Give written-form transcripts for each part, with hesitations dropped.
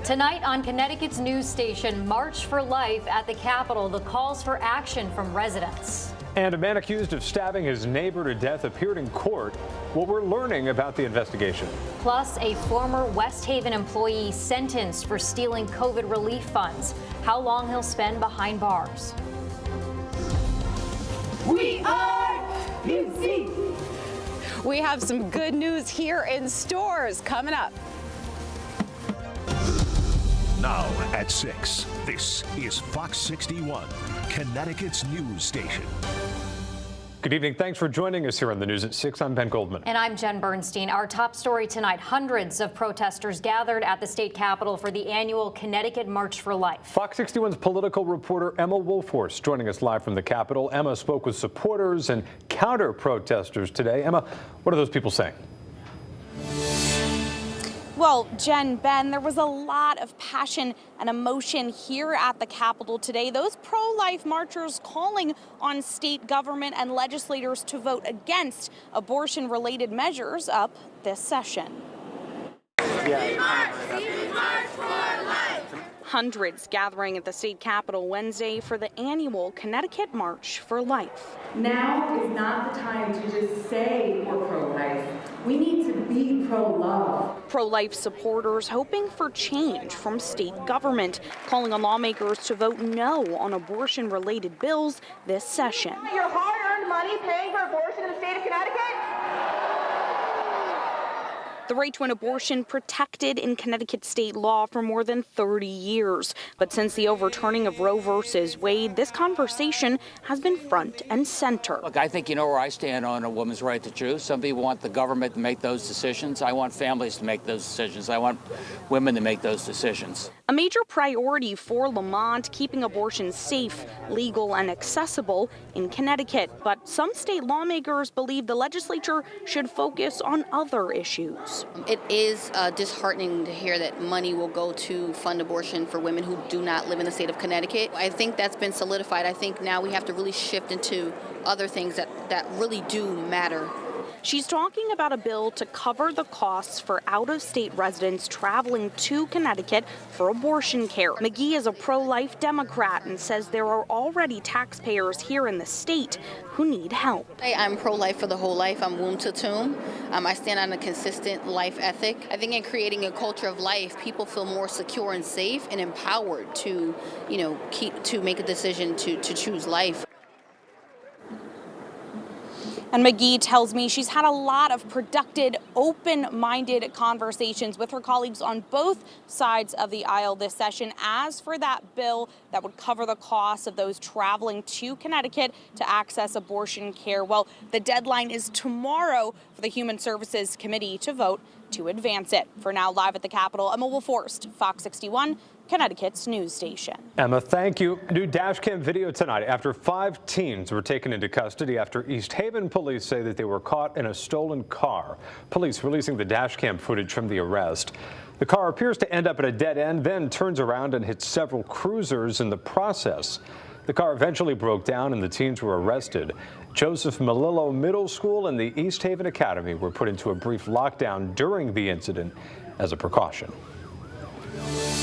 Tonight on Connecticut's news station, March for Life at the Capitol, the calls for action from residents. And a man accused of stabbing his neighbor to death appeared in court. What we're learning about the investigation. Plus, a former West Haven employee sentenced for stealing COVID relief funds. How long he'll spend behind bars. We are busy. We have some good news here in stores coming up. Now at 6, this is Fox 61, Connecticut's news station. Good evening. Thanks for joining us here on the news at 6. I'm Ben Goldman. And I'm Jen Bernstein. Our top story tonight, hundreds of protesters gathered at the state capitol for the annual Connecticut March for Life. Fox 61's political reporter Emma Wolfhorst joining us live from the Capitol. Emma spoke with supporters and counter-protesters today. Emma, what are those people saying? Well, Jen, Ben, there was a lot of passion and emotion here at the Capitol today. Those pro-life marchers calling on state government and legislators to vote against abortion-related measures up this session. We march for life. Hundreds gathering at the state capitol Wednesday for the annual Connecticut March for Life. Now is not the time to just say we're pro-life. We need to be pro-love. Pro-life supporters hoping for change from state government, calling on lawmakers to vote no on abortion-related bills this session. Your hard-earned money paying for abortion in the state of Connecticut? The right to an abortion protected in Connecticut state law for more than 30 years. But since the overturning of Roe versus Wade, this conversation has been front and center. Look, I think you know where I stand on a woman's right to choose. Some people want the government to make those decisions. I want families to make those decisions. I want women to make those decisions. A major priority for Lamont, keeping abortion safe, legal, and accessible in Connecticut. But some state lawmakers believe the legislature should focus on other issues. It is disheartening to hear that money will go to fund abortion for women who do not live in the state of Connecticut. I think that's been solidified. I think now we have to really shift into other things that really do matter. She's talking about a bill to cover the costs for out-of-state residents traveling to Connecticut for abortion care. McGee is a pro-life Democrat and says there are already taxpayers here in the state who need help. I'm pro-life for the whole life. I'm womb to tomb. I stand on a consistent life ethic. I think in creating a culture of life, people feel more secure and safe and empowered to, make a decision to choose life. And McGee tells me she's had a lot of productive, open-minded conversations with her colleagues on both sides of the aisle this session. As for that bill that would cover the cost of those traveling to Connecticut to access abortion care, well, the deadline is tomorrow for the Human Services Committee to vote to advance it. For now, live at the Capitol, Emma Wolfhorst, Fox 61. Connecticut's news station. Emma, thank you. New dash cam video tonight after 5 teens were taken into custody after East Haven police say that they were caught in a stolen car. Police releasing the dash cam footage from the arrest. The car appears to end up at a dead end, then turns around and hits several cruisers in the process. The car eventually broke down and the teens were arrested. Joseph Malillo Middle School and the East Haven Academy were put into a brief lockdown during the incident as a precaution.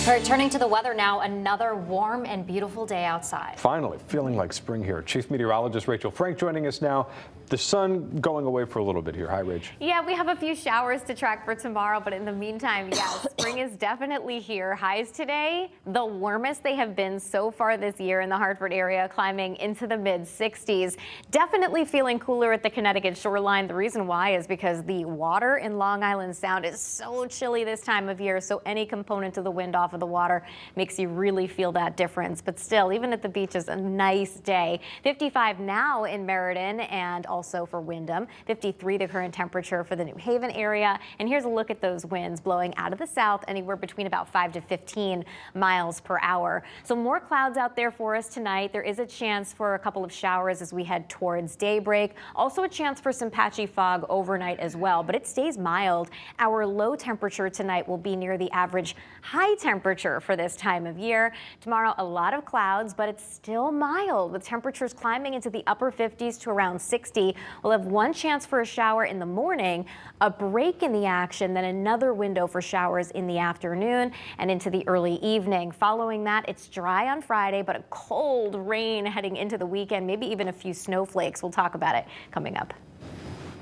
All right, turning to the weather now, another warm and beautiful day outside. Finally, feeling like spring here. Chief Meteorologist Rachel Frank joining us now. The sun going away for a little bit here. Hi, Rach. Yeah, we have a few showers to track for tomorrow, but in the meantime, yeah, spring is definitely here. Highs today, the warmest they have been so far this year in the Hartford area, climbing into the mid-60s. Definitely feeling cooler at the Connecticut shoreline. The reason why is because the water in Long Island Sound is so chilly this time of year, so any component of the wind off of the water makes you really feel that difference. But still, even at the beach is a nice day. 55 now in Meriden and also for Windham. 53 the current temperature for the New Haven area. And here's a look at those winds blowing out of the south, anywhere between about 5 to 15 miles per hour. So more clouds out there for us tonight. There is a chance for a couple of showers as we head towards daybreak. Also a chance for some patchy fog overnight as well, but it stays mild. Our low temperature tonight will be near the average high temperature temperature for this time of year. Tomorrow, a lot of clouds, but it's still mild with temperatures climbing into the upper 50s to around 60. We'll have one chance for a shower in the morning, a break in the action, then another window for showers in the afternoon and into the early evening. Following that, it's dry on Friday, but a cold rain heading into the weekend, maybe even a few snowflakes. We'll talk about it coming up.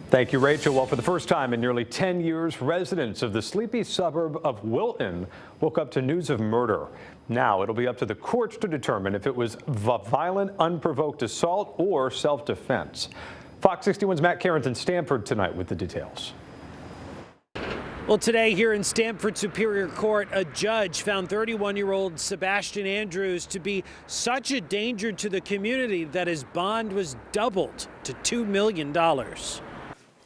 Thank you, Rachel. Well, for the first time in nearly 10 years, residents of the sleepy suburb of Wilton woke up to news of murder. Now it'll be up to the courts to determine if it was violent, unprovoked assault or self-defense. Fox 61's Matt Caron's in Stamford tonight with the details. Well, today here in Stamford Superior Court, a judge found 31-year-old Sebastian Andrews to be such a danger to the community that his bond was doubled to $2 million.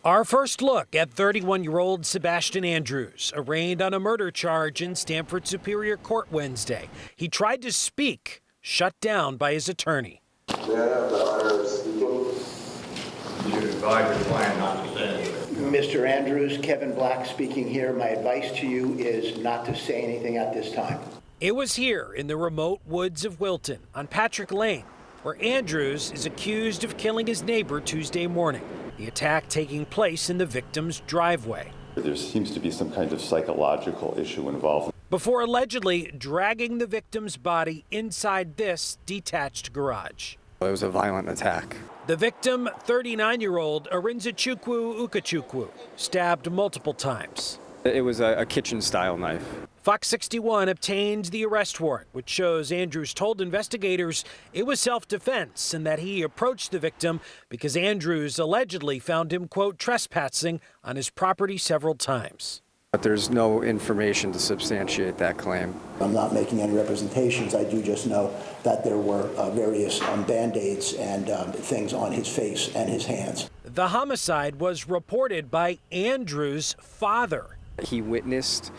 Our first look at 31-year-old Sebastian Andrews, arraigned on a murder charge in Stamford Superior Court Wednesday. He tried to speak, shut down by his attorney. May I have the honor of speaking? You advise your client not to say anything. Mr. Andrews, Kevin Black speaking here. My advice to you is not to say anything at this time. It was here in the remote woods of Wilton on Patrick Lane, where Andrews is accused of killing his neighbor Tuesday morning. The attack taking place in the victim's driveway. There seems to be some kind of psychological issue involved. Before allegedly dragging the victim's body inside this detached garage. It was a violent attack. The victim, 39-year-old Arinzachukwu Ukachukwu, stabbed multiple times. It was a kitchen-style knife. Fox 61 obtained the arrest warrant, which shows Andrews told investigators it was self-defense and that he approached the victim because Andrews allegedly found him, quote, trespassing on his property several times. But there's no information to substantiate that claim. I'm not making any representations. I do just know that there were various Band-Aids and things on his face and his hands. The homicide was reported by Andrews' father. He witnessed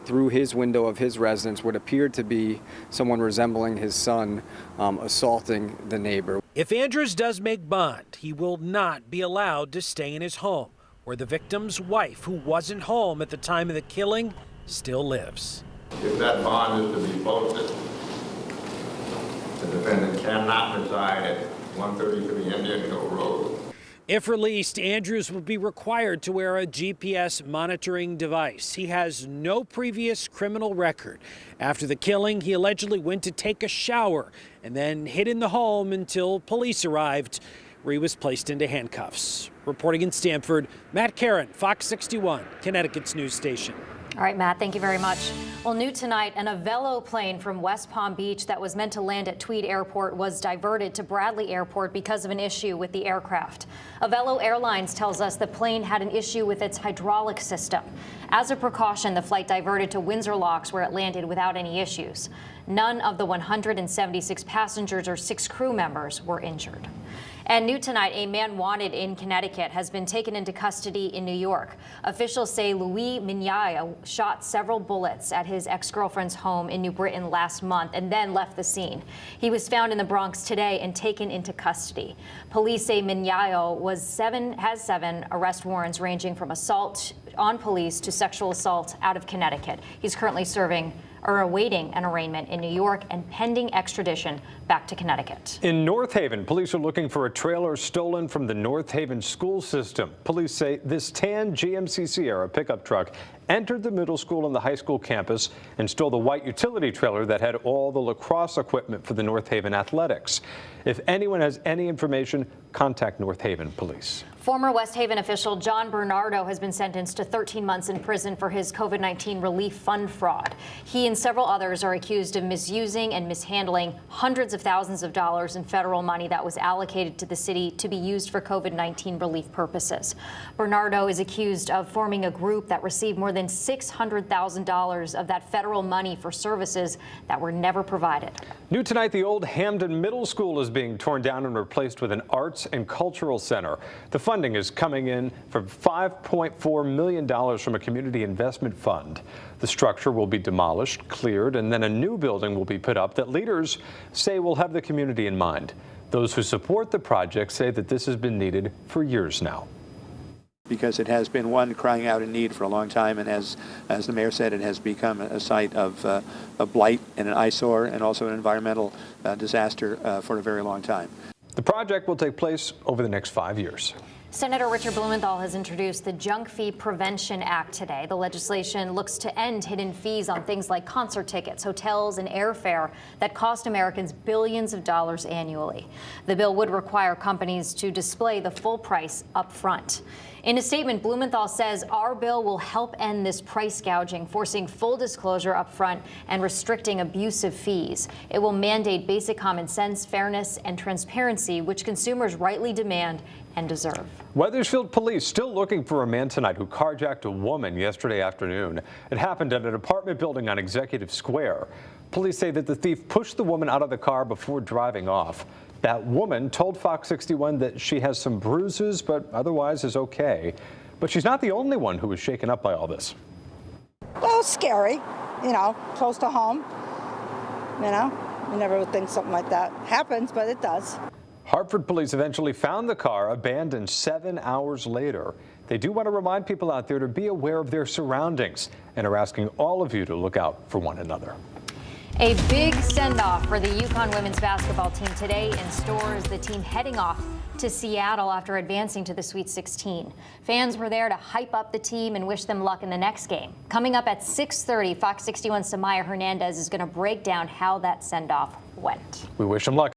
through his window of his residence what appeared to be someone resembling his son assaulting the neighbor. If Andrews does make bond, he will not be allowed to stay in his home, where the victim's wife, who wasn't home at the time of the killing, still lives. If that bond is to be posted, the defendant cannot reside at 133 Indian Hill Road. If released, Andrews will be required to wear a GPS monitoring device. He has no previous criminal record. After the killing, he allegedly went to take a shower and then hid in the home until police arrived, where he was placed into handcuffs. Reporting in Stamford, Matt Caron, Fox 61, Connecticut's news station. All right, Matt, thank you very much. Well, new tonight, an Avelo plane from West Palm Beach that was meant to land at Tweed Airport was diverted to Bradley Airport because of an issue with the aircraft. Avelo Airlines tells us the plane had an issue with its hydraulic system. As a precaution, the flight diverted to Windsor Locks, where it landed without any issues. None of the 176 passengers or 6 crew members were injured. And new tonight, a man wanted in Connecticut has been taken into custody in New York. Officials say Louis Mignaya shot several bullets at his ex-girlfriend's home in New Britain last month and then left the scene. He was found in the Bronx today and taken into custody. Police say Mignaya has 7 arrest warrants ranging from assault on police to sexual assault out of Connecticut. He's currently awaiting an arraignment in New York and pending extradition back to Connecticut. In North Haven, police are looking for a trailer stolen from the North Haven school system. Police say this tan GMC Sierra pickup truck entered the middle school and the high school campus and stole the white utility trailer that had all the lacrosse equipment for the North Haven athletics. If anyone has any information, contact North Haven police. Former West Haven official John Bernardo has been sentenced to 13 months in prison for his COVID-19 relief fund fraud. He and several others are accused of misusing and mishandling hundreds of thousands of dollars in federal money that was allocated to the city to be used for COVID-19 relief purposes. Bernardo is accused of forming a group that received more than $600,000 of that federal money for services that were never provided. New tonight, the old Hamden Middle School is being torn down and replaced with an arts and cultural center. The funding is coming in from $5.4 million from a community investment fund. The structure will be demolished, cleared, and then a new building will be put up that leaders say will have the community in mind. Those who support the project say that this has been needed for years now. because it has been one crying out in need for a long time, and as the mayor said, it has become a site of a blight and an eyesore and also an environmental disaster for a very long time. The project will take place over the next 5 years. Senator Richard Blumenthal has introduced the Junk Fee Prevention Act today. The legislation looks to end hidden fees on things like concert tickets, hotels, and airfare that cost Americans billions of dollars annually. The bill would require companies to display the full price up front. In a statement, Blumenthal says our bill will help end this price gouging, forcing full disclosure up front and restricting abusive fees. It will mandate basic common sense, fairness, and transparency, which consumers rightly demand and deserve. Wethersfield police still looking for a man tonight who carjacked a woman yesterday afternoon. It happened at an apartment building on Executive Square. Police say that the thief pushed the woman out of the car before driving off. That woman told Fox 61 that she has some bruises, but otherwise is okay. But she's not the only one who was shaken up by all this. Well, it's scary, close to home. You never would think something like that happens, but it does. Hartford police eventually found the car abandoned 7 hours later. They do want to remind people out there to be aware of their surroundings and are asking all of you to look out for one another. A big send-off for the UConn women's basketball team today in stores. The team heading off to Seattle after advancing to the Sweet 16. Fans were there to hype up the team and wish them luck in the next game. Coming up at 6:30, Fox 61's Samaya Hernandez is going to break down how that send-off went. We wish them luck.